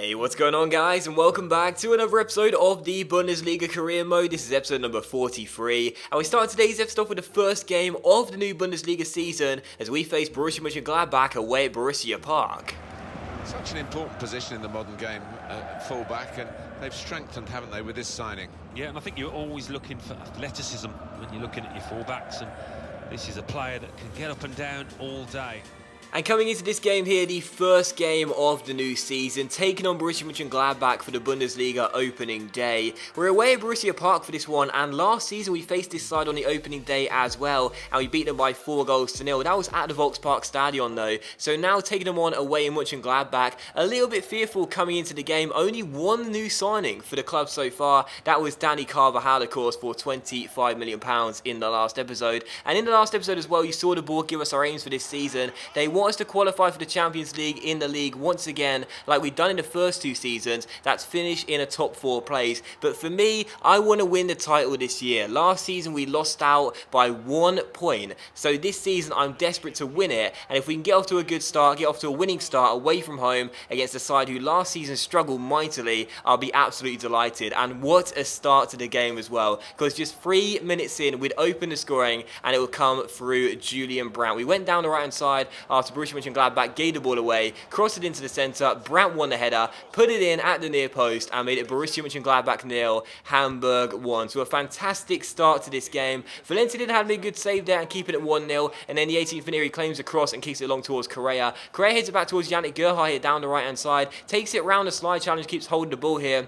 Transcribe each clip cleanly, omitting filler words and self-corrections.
Hey, what's going on guys, and welcome back to another episode of the Bundesliga Career Mode. This is episode number 43, and we start today's episode off with the first game of the new Bundesliga season as we face Borussia Mönchengladbach away at Borussia Park. Such an important position in the modern game, full-back, and they've strengthened, haven't they, with this signing? Yeah, and I think you're always looking for athleticism when you're looking at your full-backs, and this is a player that can get up and down all day. And coming into this game here, the first game of the new season, taking on Borussia Mönchengladbach for the Bundesliga opening day. We're away at Borussia Park for this one, and last season we faced this side on the opening day as well, and we beat them by 4-0. That was at the Volkspark Stadion though, so now taking them on away in Mönchengladbach, a little bit fearful coming into the game. Only one new signing for the club so far, that was Dani Carvajal, of course, for £25 million in the last episode. And in the last episode as well, you saw the board give us our aims for this season. They want us to qualify for the Champions League in the league once again, like we've done in the first two seasons. That's finish in a top 4 place. But for me, I want to win the title this year. Last season we lost out by 1 point, so this season I'm desperate to win it, and if we can get off to a good start, get off to a winning start away from home against a side who last season struggled mightily, I'll be absolutely delighted. And what a start to the game as well, because just 3 minutes in we'd open the scoring and it would come through Julian Brandt. We went down the right hand side after Borussia Mönchengladbach gave the ball away, crossed it into the centre, Brandt won the header, put it in at the near post and made it Borussia Mönchengladbach 0, Hamburg 1. So a fantastic start to this game. Valencia did have a good save there and keep it at 1-0, and then the 18th minute he claims the cross and kicks it along towards Correa. Correa heads it back towards Yannick Gerhardt here down the right hand side, takes it round the slide challenge, keeps holding the ball here.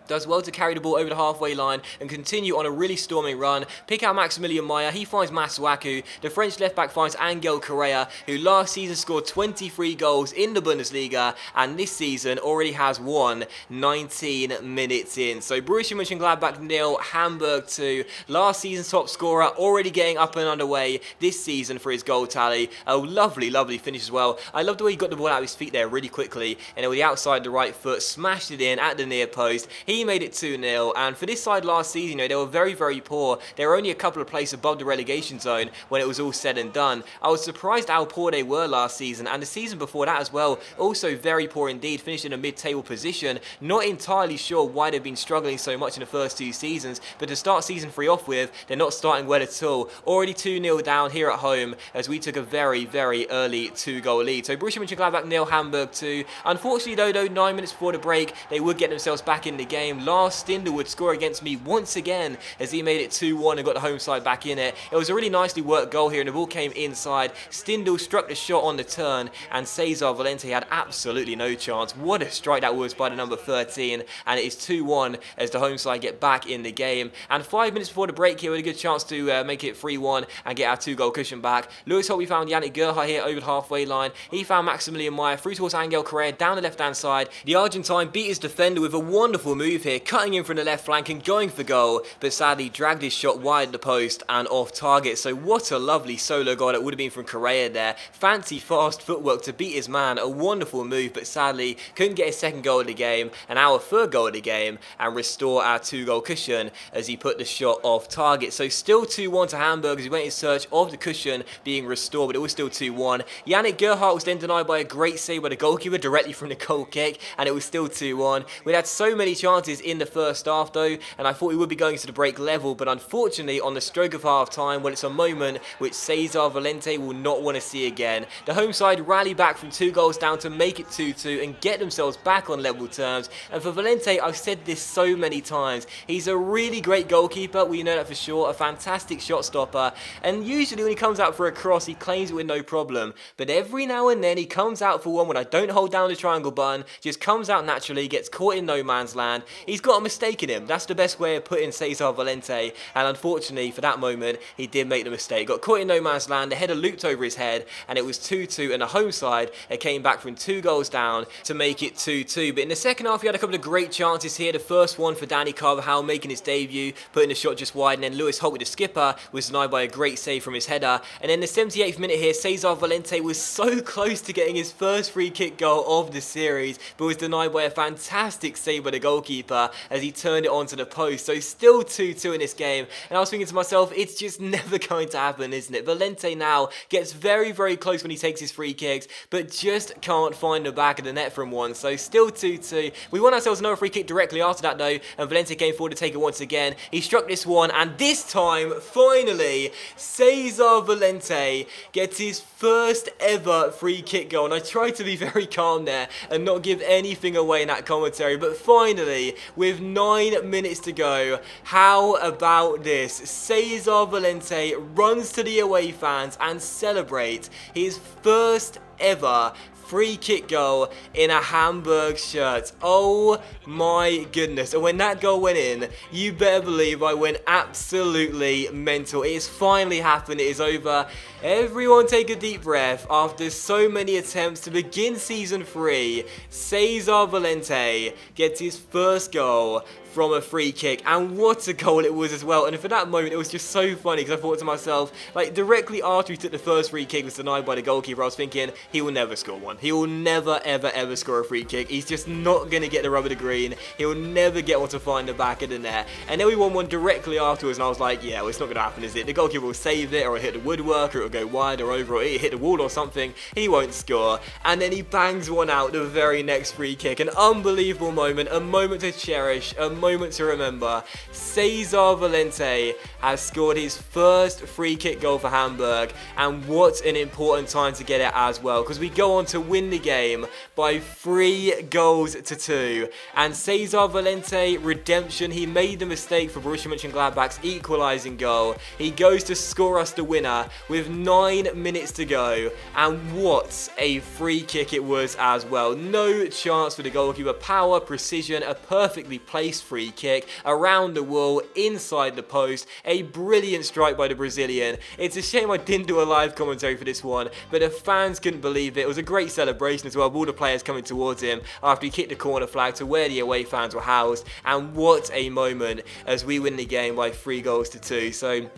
Does well to carry the ball over the halfway line and continue on a really storming run. Pick out Maximilian Meyer, he finds Masuaku. The French left-back finds Angel Correa, who last season scored 23 goals in the Bundesliga and this season already has won 19 minutes in. So Borussia Mönchengladbach 0, Hamburg 2. Last season's top scorer already getting up and underway this season for his goal tally. A lovely, lovely finish as well. I love the way he got the ball out of his feet there really quickly, and then with the outside the right foot, smashed it in at the near post. He made it 2-0, and for this side last season, they were very, very poor. They were only a couple of places above the relegation zone when it was all said and done. I was surprised how poor they were last season, and the season before that as well, also very poor indeed, finished in a mid-table position. Not entirely sure why they've been struggling so much in the first 2 seasons, but to start season 3 off with, they're not starting well at all. Already 2-0 down here at home as we took a very, very early 2-goal lead. So Borussia Mönchengladbach 0, Hamburg 2. Unfortunately though, 9 minutes before the break, they would get themselves back in the game. Lars Stindl would score against me once again as he made it 2-1 and got the home side back in it. It was a really nicely worked goal here and the ball came inside. Stindl struck the shot on the turn and Cesar Valente had absolutely no chance. What a strike that was by the number 13, and it is 2-1 as the home side get back in the game. And 5 minutes before the break here, we had a good chance to make it 3-1 and get our 2-goal cushion back. Lewis Holt, we found Yannick Gerhardt here over the halfway line. He found Maximilian Meyer through towards Angel Correa down the left hand side. The Argentine beat his defender with a wonderful move here, cutting in from the left flank and going for goal, but sadly dragged his shot wide of the post and off target. So what a lovely solo goal that would have been from Correa there. Fancy fast footwork to beat his man, a wonderful move, but sadly couldn't get his second goal of the game and our third goal of the game and restore our 2-goal cushion as he put the shot off target. So still 2-1 to Hamburg as he went in search of the cushion being restored, but it was still 2-1. Yannick Gerhardt was then denied by a great save by the goalkeeper directly from the goal kick, and it was still 2-1. We had so many chances in the first half though, and I thought we would be going to the break level, but unfortunately on the stroke of half time, well, it's a moment which Cesar Valente will not want to see again. The home side rally back from 2 goals down to make it 2-2 and get themselves back on level terms. And for Valente, I've said this so many times, he's a really great goalkeeper, we know that for sure, a fantastic shot stopper, and usually when he comes out for a cross he claims it with no problem, but every now and then he comes out for one when I don't hold down the triangle button, just comes out naturally, gets caught in no man's land. He's got a mistake in him, that's the best way of putting Cesar Valente, and unfortunately for that moment he did make the mistake. Got caught in no man's land, the header looped over his head and it was 2-2, and the home side came back from 2 goals down to make it 2-2. But in the second half we had a couple of great chances here. The first one for Dani Carvajal making his debut, putting the shot just wide, and then Lewis Holt with the skipper was denied by a great save from his header. And then the 78th minute here, Cesar Valente was so close to getting his first free kick goal of the series, but was denied by a fantastic save by the goalkeeper. goalkeeper as he turned it onto the post. So still 2-2 in this game, and I was thinking to myself, it's just never going to happen, isn't it? Valente now gets very, very close when he takes his free kicks, but just can't find the back of the net from one. So still 2-2. We won ourselves another free kick directly after that though, and Valente came forward to take it once again. He struck this one, and this time, finally, Cesar Valente gets his first ever free kick goal. And I tried to be very calm there and not give anything away in that commentary, but finally, with 9 minutes to go, how about this? Cesar Valente runs to the away fans and celebrates his first ever free kick goal in a Hamburg shirt. Oh my goodness. And when that goal went in, you better believe I went absolutely mental. It has finally happened. It is over. Everyone take a deep breath. After so many attempts to begin season 3, Cesar Valente gets his first goal from a free kick, and what a goal it was as well. And for that moment, it was just so funny because I thought to myself, like, directly after he took the first free kick was denied by the goalkeeper, I was thinking, he will never score one. He will never, ever, ever score a free kick. He's just not going to get the rub of the green. He'll never get one to find the back of the net. And then we won one directly afterwards, and I was like, yeah, well, it's not going to happen, is it? The goalkeeper will save it, or it'll hit the woodwork, or it'll go wide or over, or it'll hit the wall or something. He won't score. And then he bangs one out the very next free kick. An unbelievable moment, a moment to cherish, a moment to remember. Cesar Valente has scored his first free kick goal for Hamburg, and what an important time to get it as well, because we go on to win the game by 3 goals to 2. And Cesar Valente, redemption, he made the mistake for Borussia Mönchengladbach's equalising goal. He goes to score us the winner with 9 minutes to go, and what a free kick it was as well. No chance for the goalkeeper. Power, precision, a perfectly placed free kick around the wall, inside the post. A brilliant strike by the Brazilian. It's a shame I didn't do a live commentary for this one, but the fans couldn't believe it. It was a great celebration as well, with all the players coming towards him after he kicked the corner flag to where the away fans were housed. And what a moment as we win the game by 3 goals to 2. So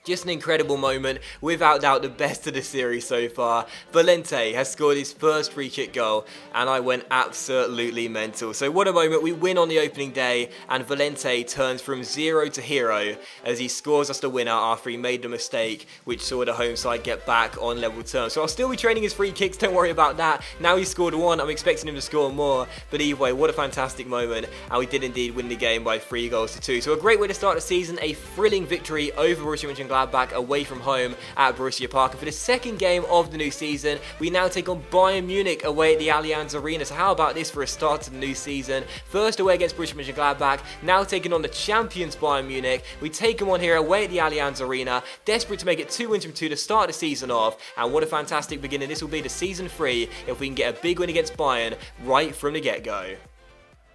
just an incredible moment, without doubt the best of the series so far. Valente has scored his first free kick goal, and I went absolutely mental. So what a moment. We win on the opening day, and Valente turns from 0 to hero as he scores us the winner after he made the mistake, which saw the home side get back on level terms. So I'll still be training his free kicks, don't worry about that. Now he's scored 1, I'm expecting him to score more, but either way, what a fantastic moment, and we did indeed win the game by 3 goals to 2. So a great way to start the season, a thrilling victory over Borussia Mönchengladbach away from home at Borussia Park. And for the second game of the new season, we now take on Bayern Munich away at the Allianz Arena. So how about this for a start to the new season? First away against Borussia Mönchengladbach, now taking on the champions Bayern Munich. We take them on here away at the Allianz Arena, desperate to make it 2 wins from 2 to start the season off. And what a fantastic beginning this will be to season 3 if we can get a big win against Bayern right from the get-go.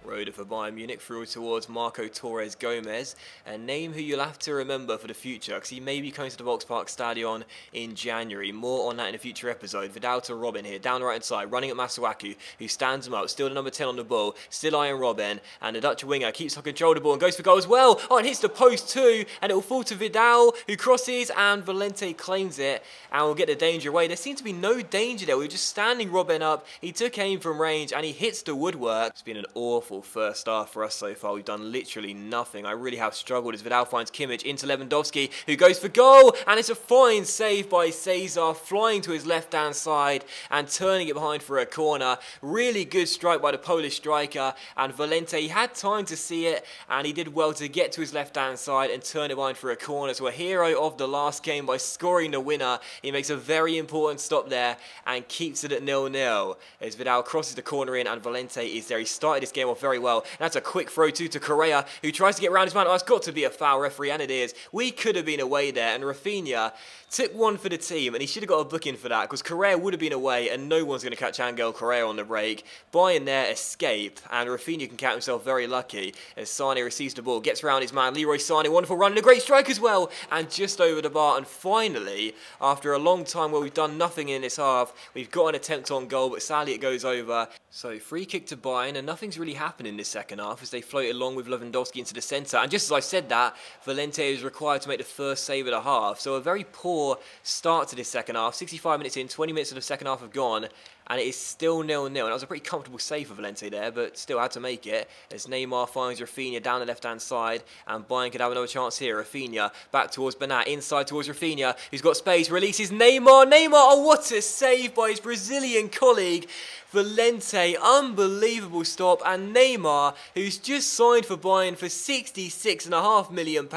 Roda for Bayern Munich through towards Marco Torres Gomez, a name who you'll have to remember for the future because he may be coming to the Volkspark Stadion in January. More on that in a future episode. Vidal to Robin here, down the right hand side, running at Masuaku, who stands him up, still the number 10 on the ball, still eyeing Robin, and the Dutch winger keeps on control of the ball and goes for goal as well. Oh, and hits the post too, and it will fall to Vidal, who crosses, and Valente claims it, and will get the danger away. There seems to be no danger there. We were just standing Robin up, he took aim from range, and he hits the woodwork. It's been an awful first half for us so far. We've done literally nothing. I really have struggled as Vidal finds Kimmich into Lewandowski, who goes for goal, and it's a fine save by Cesar, flying to his left hand side and turning it behind for a corner. Really good strike by the Polish striker, and Valente, he had time to see it, and he did well to get to his left hand side and turn it behind for a corner. So a hero of the last game by scoring the winner. He makes a very important stop there and keeps it at 0-0 as Vidal crosses the corner in, and Valente is there. He started this game off very well. That's a quick throw to Correa, who tries to get around his man. Oh, it's got to be a foul, referee, and it is. We could have been away there, and Rafinha took one for the team, and he should have got a booking for that because Correa would have been away, and no one's going to catch Angel Correa on the break. Bayern there escape, and Rafinha can count himself very lucky as Sane receives the ball, gets around his man, Leroy Sane, wonderful run, and a great strike as well, and just over the bar. And finally, after a long time where we've done nothing in this half, we've got an attempt on goal, but sadly it goes over. So free kick to Bayern, and nothing's really happened in this second half as they float along with Lewandowski into the centre. And just as I said that, Valente is required to make the first save of the half. So a very poor start to this second half. 65 minutes in, 20 minutes of the second half have gone, and it is still 0-0. And that was a pretty comfortable save for Valente there, but still had to make it as Neymar finds Rafinha down the left-hand side, and Bayern could have another chance here. Rafinha back towards Bernat, inside towards Rafinha, who's got space, releases Neymar. Neymar, oh, what a save by his Brazilian colleague. Valente, unbelievable stop, and Neymar, who's just signed for Bayern for £66.5 million,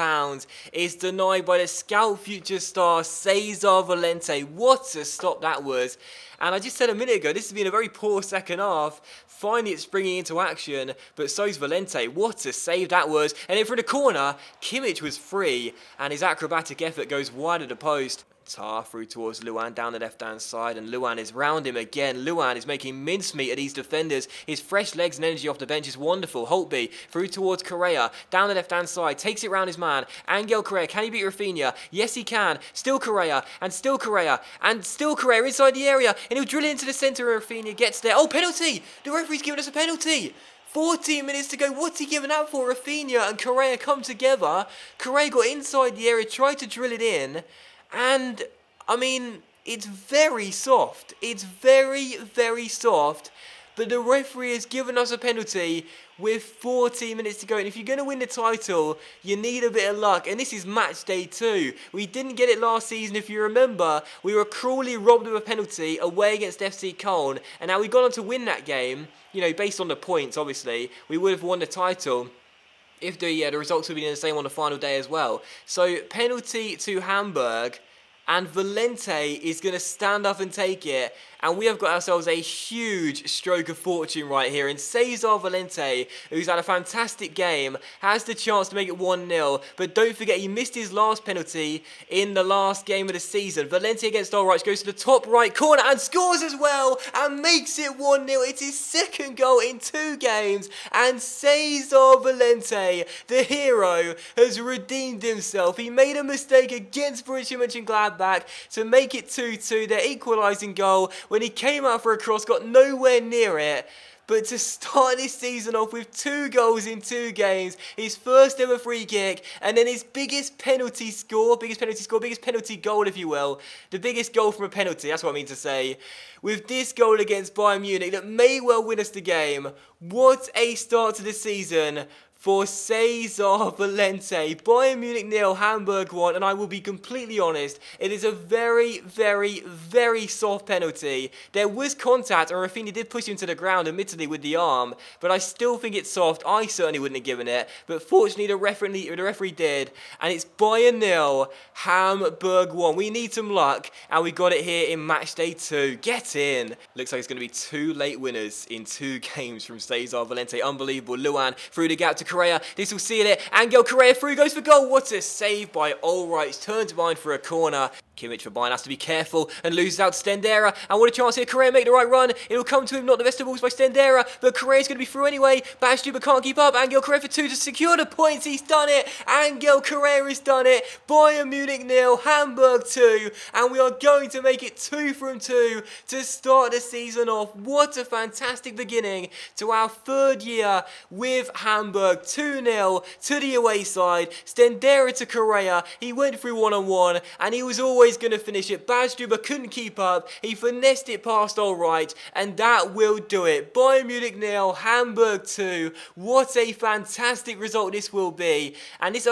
is denied by the scout future star Cesar Valente. What a stop that was. And I just said a minute ago, this has been a very poor second half. Finally, it's springing into action, but so's Valente. What a save that was. And in for the corner, Kimmich was free, and his acrobatic effort goes wide of the post. Tar through towards Luan down the left-hand side, and Luan is round him again. Luan is making mincemeat of these defenders. His fresh legs and energy off the bench is wonderful. Holtby through towards Correa, down the left-hand side, takes it round his man. Angel Correa, can he beat Rafinha? Yes, he can. Still Correa, and still Correa, and still Correa inside the area, and he'll drill it into the centre, and Rafinha gets there. Oh, penalty! The referee's given us a penalty! 14 minutes to go. What's he giving that for? Rafinha and Correa come together. Correa got inside the area, tried to drill it in, and, I mean, it's very soft. It's very, very soft. But the referee has given us a penalty with 14 minutes to go. And if you're going to win the title, you need a bit of luck. And this is match day 2. We didn't get it last season, if you remember. We were cruelly robbed of a penalty away against FC Köln. And now we've gone on to win that game. You know, based on the points, obviously. We would have won the title if the results would have been the same on the final day as well. So, penalty to Hamburg. And Valente is going to stand up and take it. And we have got ourselves a huge stroke of fortune right here. And Cesar Valente, who's had a fantastic game, has the chance to make it 1-0. But don't forget, he missed his last penalty in the last game of the season. Valente against Ulreich goes to the top right corner and scores as well. And makes it 1-0. It's his second goal in 2 games. And Cesar Valente, the hero, has redeemed himself. He made a mistake against Borussia Mönchengladbach to make it 2-2, their equalising goal, when he came out for a cross, got nowhere near it. But to start this season off with 2 goals in 2 games, his first ever free kick, and then his biggest penalty goal, if you will. The biggest goal from a penalty, that's what I mean to say. With this goal against Bayern Munich that may well win us the game. What a start to the season for Cesar Valente. Bayern Munich 0, Hamburg 1, and I will be completely honest, it is a very, very, very soft penalty. There was contact, and Rafinha did push him to the ground, admittedly with the arm, but I still think it's soft. I certainly wouldn't have given it, but fortunately the referee did, and it's Bayern 0, Hamburg 1. We need some luck, and we got it here in match day 2. Get in! Looks like it's going to be 2 late winners in 2 games from Cesar Valente. Unbelievable. Luan through the gap to Correa. This will seal it. Angel Correa through, goes for goal. What a save by Ulreich. Turns behind for a corner. Kimmich for Bayern has to be careful and loses out to Stendera. And what a chance here. Correa make the right run. It'll come to him, not the best of balls by Stendera, but Correa's going to be through anyway. Badstuber can't keep up. Angel Correa for 2 to secure the points. He's done it. Angel Correa has done it. Bayern Munich 0, Hamburg 2. And we are going to make it 2 from 2 to start the season off. What a fantastic beginning to our 3rd year with Hamburg. 2-0 to the away side. Stendera to Correa. He went through one-on-one and he was always going to finish it. Badstuber couldn't keep up. He finessed it past Ulreich, and that will do it. Bayern Munich 0, Hamburg 2. What a fantastic result this will be. And this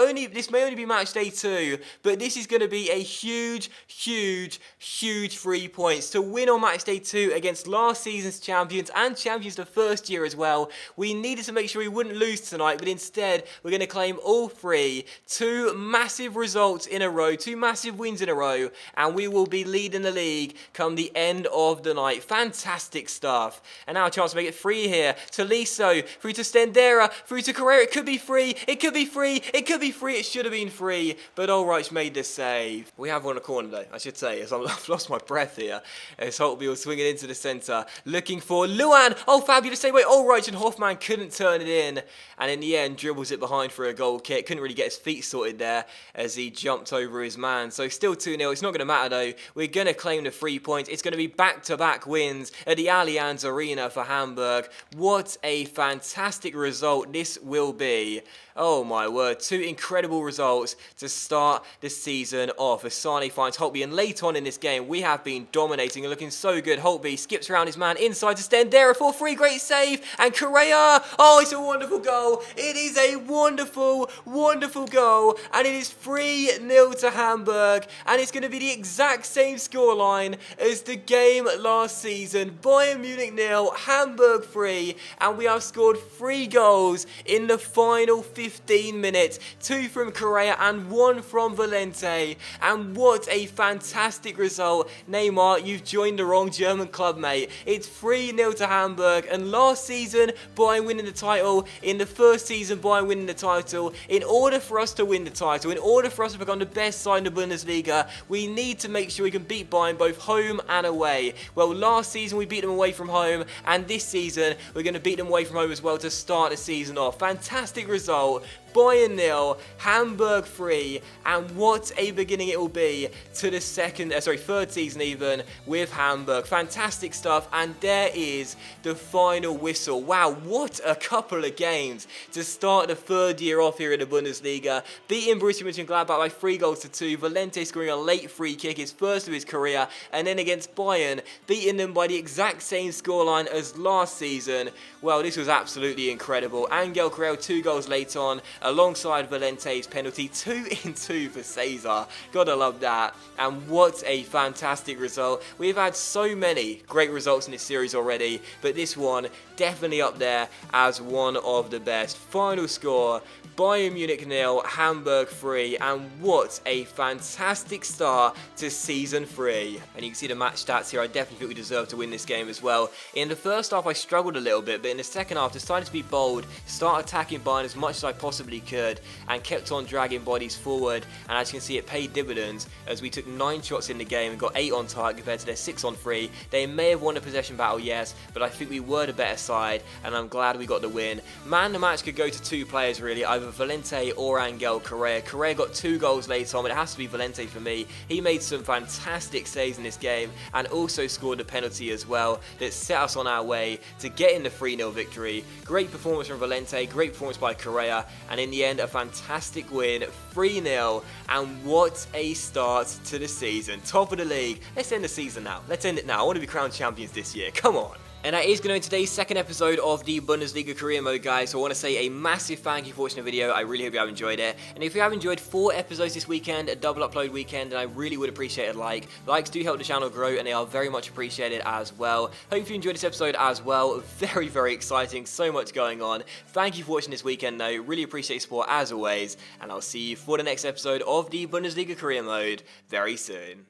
may only be match day 2, but this is going to be a huge, huge, huge 3 points to win on match day 2 against last season's champions and champions the first year as well. We needed to make sure we wouldn't lose tonight, but instead we're going to claim all 3. 2 massive results in a row, 2 massive wins in a row, and we will be leading the league come the end of the night. Fantastic stuff. And now a chance to make it 3 here. To Liso, through to Stendera, through to Correa. It could be free. It could be free. It could be free. It should have been free, but Ulreich made the save. We have won a corner though, I should say, as I've lost my breath here. As Holtby was swinging into the centre, looking for Luan. Oh, fabulous save by Ulreich, and Hoffman couldn't turn it in. And in the end, dribbles it behind for a goal kick. Couldn't really get his feet sorted there as he jumped over his man. So still 2-0 0. It's not going to matter though. We're going to claim the 3 points. It's going to be back-to-back wins at the Allianz Arena for Hamburg. What a fantastic result this will be. Oh my word, 2 incredible results to start the season off. As Sane finds Holtby, and late on in this game, we have been dominating and looking so good. Holtby skips around his man inside to Sten. There, a 4-3, great save, and Correa. Oh, it's a wonderful goal. It is a wonderful, wonderful goal, and it is 3-0 to Hamburg, and it's going to be the exact same scoreline as the game last season. Bayern Munich 0, Hamburg 3, and we have scored 3 goals in the final 15 minutes, 2 from Correa and 1 from Valente, and what a fantastic result. Neymar, you've joined the wrong German club, mate. It's 3-0 to Hamburg, and last season Bayern winning the title, in the first season Bayern winning the title. In order for us to win the title, in order for us to become the best side in the Bundesliga, we need to make sure we can beat Bayern both home and away. Well, last season we beat them away from home, and this season we're going to beat them away from home as well to start the season off. Fantastic result. Bayern 0, Hamburg 3, and what a beginning it will be to the third season even with Hamburg. Fantastic stuff, and there is the final whistle. Wow, what a couple of games to start the third year off here in the Bundesliga. Beating Borussia Mönchengladbach by 3-2, Valente scoring a late free kick, his first of his career, and then against Bayern, beating them by the exact same scoreline as last season. Well, this was absolutely incredible. Angel Correa 2 goals late on, alongside Valente's penalty, 2-2 for Cesar. Gotta love that. And what a fantastic result. We've had so many great results in this series already, but this one definitely up there as one of the best. Final score, Bayern Munich 0, Hamburg 3, and what a fantastic start to season 3. And you can see the match stats here. I definitely think we deserve to win this game as well. In the first half I struggled a little bit, but in the second half decided to be bold, start attacking Bayern as much as I possibly could, and kept on dragging bodies forward, and as you can see it paid dividends as we took 9 shots in the game and got 8 on target compared to their 6 on 3. They may have won the possession battle, yes, but I think we were the better side, and I'm glad we got the win. Man, the match could go to 2 players really, either Valente or Angel Correa. Correa got 2 goals late on, but it has to be Valente for me. He made some fantastic saves in this game and also scored a penalty as well that set us on our way to getting the 3-0 victory. Great performance from Valente, great performance by Correa, and in the end a fantastic win, 3-0, and what a start to the season. Top of the league. Let's end the season now. Let's end it now. I want to be crowned champions this year. Come on. And that is going to be today's second episode of the Bundesliga career mode, guys. So I want to say a massive thank you for watching the video. I really hope you have enjoyed it. And if you have enjoyed 4 episodes this weekend, a double upload weekend, then I really would appreciate a like. Likes do help the channel grow, and they are very much appreciated as well. Hope you enjoyed this episode as well. Very, very exciting. So much going on. Thank you for watching this weekend, though. Really appreciate your support as always. And I'll see you for the next episode of the Bundesliga career mode very soon.